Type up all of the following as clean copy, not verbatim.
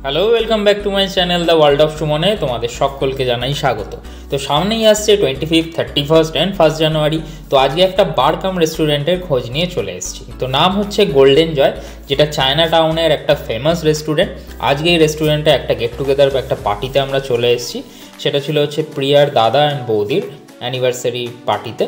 Hello, welcome back to my channel the world of সুমনে। তোমাদের সকলকে জানাই স্বাগত। তো সামনেই আসছে 25, 31 অ্যান্ড 1 জানুয়ারি। তো আজকে একটা বার কাম রেস্টুরেন্টের খোঁজ নিয়ে চলে এসেছি। তো নাম হচ্ছে গোল্ডেন জয়, যেটা চায়না টাউনের একটা ফেমাস রেস্টুরেন্ট। আজকে এই রেস্টুরেন্টে একটা গেট টুগেদার বা একটা পার্টিতে আমরা চলে এসেছি। সেটা ছিল হচ্ছে প্রিয়ার দাদা অ্যান্ড বৌদির অ্যানিভার্সারি পার্টিতে।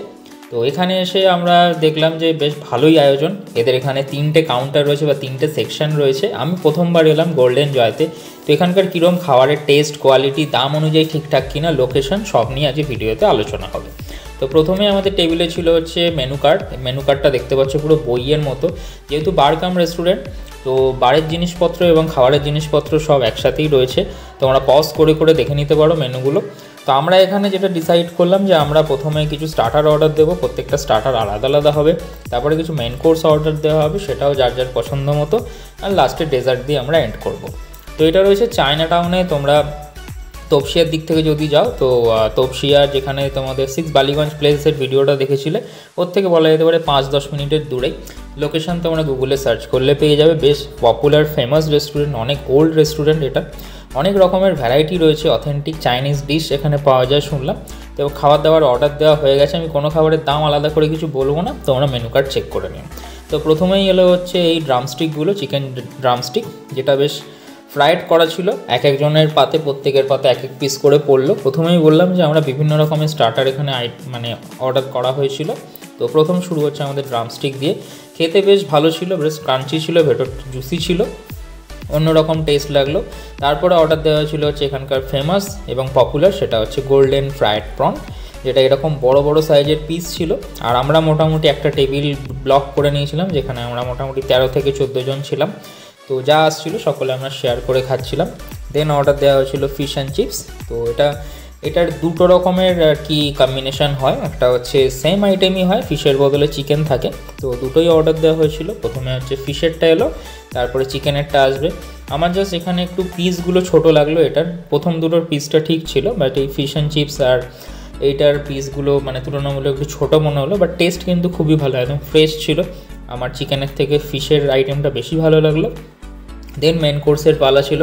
তো এখানে এসে আমরা দেখলাম যে বেশ ভালোই আয়োজন। এদের এখানে 3টে কাউন্টার রয়েছে বা 3টে সেকশন রয়েছে। আমি প্রথমবার এলাম গোল্ডেন জয়তে। তো এখানকার কীরকম খাবারের টেস্ট, কোয়ালিটি, দাম অনুযায়ী ঠিকঠাক কিনা, লোকেশন সব নিয়ে আজকে ভিডিওতে আলোচনা হবে। তো প্রথমে আমাদের টেবিলে ছিল হচ্ছে মেনু কার্ডটা দেখতে পাচ্ছ পুরো বইয়ের মতো। যেহেতু বার কাম রেস্টুরেন্ট, তো বারের জিনিসপত্র এবং খাবারের জিনিসপত্র সব একসাথেই রয়েছে। তোমরা পজ করে করে দেখে নিতে পারো মেনুগুলো। তো আমরা এখানে যেটা ডিসাইড করলাম যে আমরা প্রথমে কিছু স্টার্টার অর্ডার দেবো, প্রত্যেকটা স্টার্টার আলাদা আলাদা হবে। তারপরে কিছু মেন কোর্স অর্ডার দেওয়া হবে, সেটাও যার যার পছন্দ মতো। আর লাস্টে ডেজার্ট দিয়ে আমরা এন্ড করব। তো এটা রয়েছে চায়না টাউনে। তোমরা তপসিয়ার দিক থেকে যদি যাও, তো তপসিয়ার যেখানে তোমাদের 6 বালিগঞ্জ প্লেসের ভিডিওটা দেখেছিলে, ওর থেকে বলা যেতে পারে 5-10 মিনিটের দূরেই। লোকেশন তোমরা গুগলে সার্চ করলে পেয়ে যাবে। বেশ পপুলার ফেমাস রেস্টুরেন্ট, অনেক ওল্ড রেস্টুরেন্ট এটা। অনেক রকমের ভ্যারাইটি রয়েছে, অথেন্টিক চাইনিজ ডিশ এখানে পাওয়া যায় শুনলাম। তো খাবার দাবার অর্ডার দেওয়া হয়ে গেছে। আমি কোনো খাবারের দাম আলাদা করে কিছু বলবো না, তোমরা মেনু কার্ড চেক করে নিও। তো প্রথমেই এলো হচ্ছে এই ড্রামস্টিকগুলো, চিকেন ড্রামস্টিক, যেটা বেশ ফ্রাইড করা ছিল। একজনের পাতে, প্রত্যেকের পাতে এক এক পিস করে পড়লো। প্রথমেই বললাম যে আমরা বিভিন্ন রকমের স্টার্টার এখানে অর্ডার করা হয়েছিল। তো প্রথম শুরু হচ্ছে আমাদের ড্রামস্টিক দিয়ে। খেতে বেশ ভালো ছিল, বেশ ক্রাঞ্চি ছিল, ভেতর জুসি ছিল, অন্যরকম টেস্ট লাগলো। তারপরে অর্ডার দেওয়া হয়েছিল হচ্ছে এখানকার ফেমাস এবং পপুলার, সেটা হচ্ছে গোল্ডেন ফ্রায়েড প্রন, যেটা এরকম বড় বড় সাইজের পিস ছিল। আর আমরা মোটামুটি একটা টেবিল ব্লক করে নিয়েছিলাম, যেখানে আমরা মোটামুটি 13 থেকে 14 জন ছিলাম। তো যা আসছিলো সকলে আমরা শেয়ার করে খাচ্ছিলাম। দেন অর্ডার দেওয়া হয়েছিল ফিশ অ্যান্ড চিপস। তো এটার দুটো রকমের আর কি কম্বিনেশন হয়। একটা হচ্ছে সেম আইটেমই হয়, ফিশের বদলে চিকেন থাকে। তো দুটোই অর্ডার দেওয়া হয়েছিল। প্রথমে হচ্ছে ফিশেরটা এলো, তারপরে চিকেনেরটা আসবে। আমার জাস্ট এখানে একটু পিসগুলো ছোট লাগলো। এটার প্রথম দুটোর পিসটা ঠিক ছিল, বাট এই ফিশ অ্যান্ড চিপস আর এইটার পিসগুলো মানে তুলনামূলক একটু ছোটো মনে হলো। বাট টেস্ট কিন্তু খুবই ভালো, একদম ফ্রেশ ছিল। আমার চিকেনের থেকে ফিশের আইটেমটা বেশি ভালো লাগলো। দেন মেন কোর্সের পালা ছিল।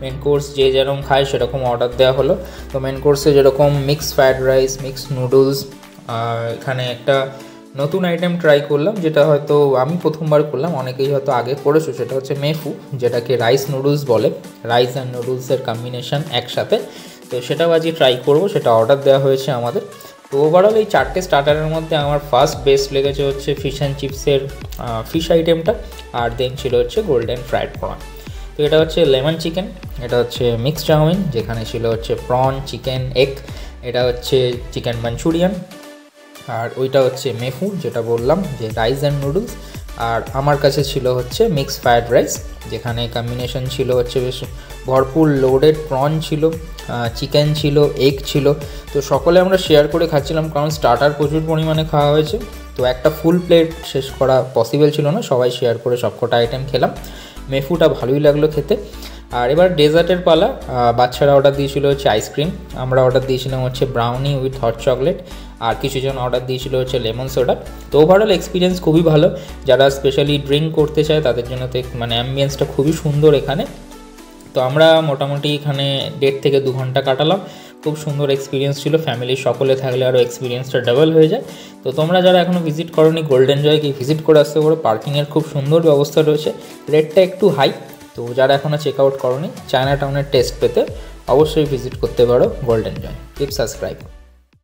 মেন কোর্স যে যেরকম খায় সেরকম অর্ডার দেওয়া হলো। তো মেন কোর্সে যেরকম mix fried rice, mix noodles, এখানে একটা নতুন আইটেম ট্রাই করলাম, যেটা হয়তো আমি প্রথমবার করলাম, অনেকেই হয়তো আগে করেছো। সেটা হচ্ছে মেফু, যেটাকে রাইস নুডলস বলে। রাইস অ্যান্ড নুডলসের কম্বিনেশন একসাথে। তো সেটাও আজকে ট্রাই করবো, সেটা অর্ডার দেওয়া হয়েছে আমাদের। তো ওভারঅল এই 4টে স্টার্টারের মধ্যে আমার ফার্স্ট বেস্ট লেগেছে হচ্ছে ফিশ অ্যান্ড চিপসের ফিশ আইটেমটা। আর দেন ছিল হচ্ছে গোল্ডেন ফ্রায়েড প্রন। তো এটা হচ্ছে লেমন চিকেন, এটা হচ্ছে মিক্স চাউমিন, যেখানে ছিল হচ্ছে প্রন, চিকেন, এগ। এটা হচ্ছে চিকেন মাঞ্চুরিয়ান। আর ওইটা হচ্ছে মেফু, যেটা বললাম যে রাইস অ্যান্ড নুডলস। আর আমার কাছে ছিল হচ্ছে মিক্স ফ্রায়েড রাইস, যেখানে কম্বিনেশন ছিল হচ্ছে বেশ ভরপুর লোডেড প্রন ছিল, চিকেন ছিল, এগ ছিল। তো সকলে আমরা শেয়ার করে খাচ্ছিলাম, কারণ স্টার্টার প্রচুর পরিমাণে খাওয়া হয়েছে। তো একটা ফুল প্লেট শেষ করা পসিবল ছিল না, সবাই শেয়ার করে সবকটা আইটেম খেলাম। মেফুটা ভালোই লাগলো খেতে। আর এবার ডেজার্টের পালা। বাচ্চারা অর্ডার দিয়েছিল হচ্ছে আইসক্রিম, আমরা অর্ডার দিয়েছিলাম হচ্ছে ব্রাউনি উইথ হট চকলেট, আর কিছুজন অর্ডার দিয়েছিল হচ্ছে লেমন সোডা। তো ওভারঅল এক্সপিরিয়েন্স খুবই ভালো। যারা স্পেশালি ড্রিঙ্ক করতে চায় তাদের জন্য তো মানে অ্যাম্বিয়েন্সটা খুবই সুন্দর এখানে। তো আমরা মোটামুটি এখানে 1.5 থেকে 2 ঘন্টা কাটালাম। খুব সুন্দর এক্সপিরিয়েন্স ছিল। ফ্যামিলির সকলে থাকলে আরও এক্সপিরিয়েন্সটা ডাবল হয়ে যায়। তো তোমরা যারা এখনও ভিজিট করোনি গোল্ডেন জয়কে ভিজিট করে আসতে পারো। পার্কিংয়ের খুব সুন্দর ব্যবস্থা রয়েছে, রেটটা একটু হাই। তো যারা এখনও চেক আউট করোনি, চায়না টাউনের টেস্ট পেতে অবশ্যই ভিজিট করতে পারো গোল্ডেন জয়। Keep subscribe.